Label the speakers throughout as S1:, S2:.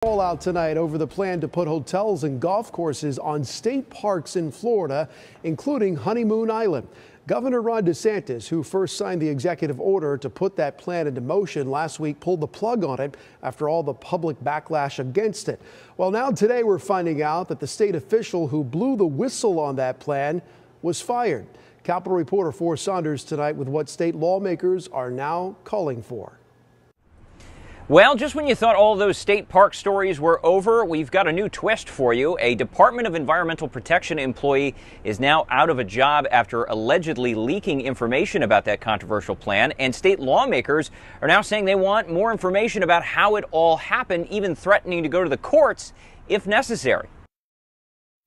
S1: Fallout tonight over the plan to put hotels and golf courses on state parks in Florida, including Honeymoon Island. Governor Ron DeSantis, who first signed the executive order to put that plan into motion last week, pulled the plug on it after all the public backlash against it. Well, now today we're finding out that the state official who blew the whistle on that plan was fired. Capitol reporter Forrest Saunders tonight with what state lawmakers are now calling for.
S2: Well, just when you thought all those state park stories were over, we've got a new twist for you. A Department of Environmental Protection employee is now out of a job after allegedly leaking information about that controversial plan, and state lawmakers are now saying they want more information about how it all happened, even threatening to go to the courts if necessary.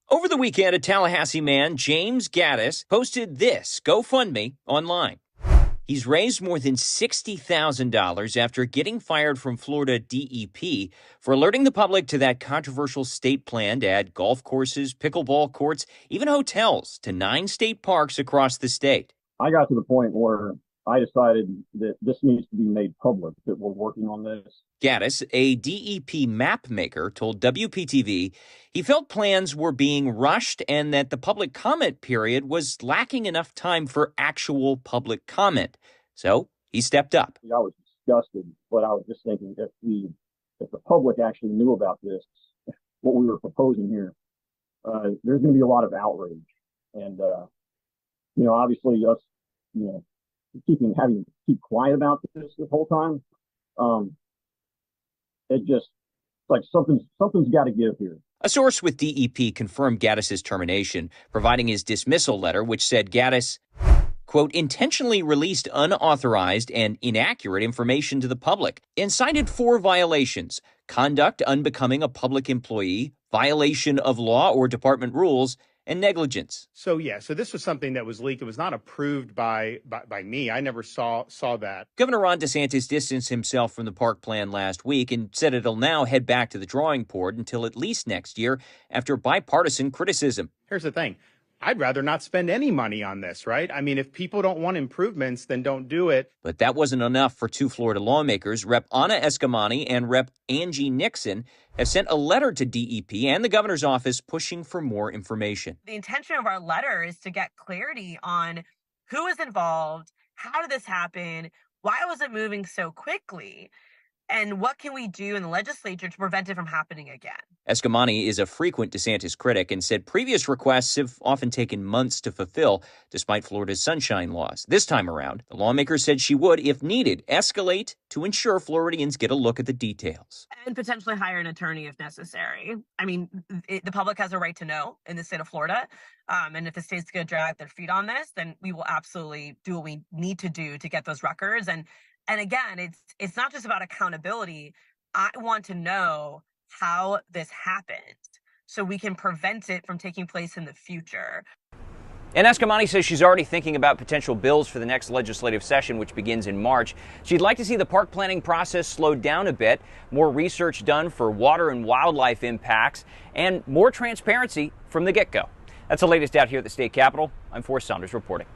S2: Over the weekend, a Tallahassee man, James Gaddis, posted this GoFundMe online. He's raised more than $60,000 after getting fired from Florida DEP for alerting the public to that controversial state plan to add golf courses, pickleball courts, even hotels to 9 state parks across the state.
S3: I got to the point where I decided that this needs to be made public, that we're working on this.
S2: Gaddis, a DEP map maker, told WPTV he felt plans were being rushed and that the public comment period was lacking enough time for actual public comment. So he stepped up.
S3: I was disgusted, but I was just thinking if the public actually knew about this, what we were proposing here, there's going to be a lot of outrage. And, obviously us, having to keep quiet about this whole time, it just like something's got to give here.
S2: A source with DEP confirmed Gaddis's termination, providing his dismissal letter, which said Gaddis, quote, intentionally released unauthorized and inaccurate information to the public and cited 4 violations: conduct unbecoming a public employee, violation of law or department rules, and negligence.
S4: So this was something that was leaked. It was not approved by me. I never saw that.
S2: Governor Ron DeSantis distanced himself from the park plan last week and said it'll now head back to the drawing board until at least next year after bipartisan criticism.
S4: Here's the thing. I'd rather not spend any money on this, right? I mean, if people don't want improvements, then don't do it.
S2: But that wasn't enough for 2 Florida lawmakers. Rep. Eskamani and Rep. Angie Nixon have sent a letter to DEP and the governor's office pushing for more information.
S5: The intention of our letter is to get clarity on who is involved, how did this happen, why was it moving so quickly, and what can we do in the legislature to prevent it from happening again?
S2: Eskamani is a frequent DeSantis critic and said previous requests have often taken months to fulfill, despite Florida's sunshine laws. This time around, the lawmaker said she would, if needed, escalate to ensure Floridians get a look at the details.
S5: And potentially hire an attorney if necessary. I mean, the public has a right to know in the state of Florida. And if the state's going to drag their feet on this, then we will absolutely do what we need to do to get those records. And again, it's not just about accountability. I want to know how this happened so we can prevent it from taking place in the future.
S2: And Eskamani says she's already thinking about potential bills for the next legislative session, which begins in March. She'd like to see the park planning process slowed down a bit, more research done for water and wildlife impacts, and more transparency from the get-go. That's the latest out here at the state capitol. I'm Forrest Saunders reporting.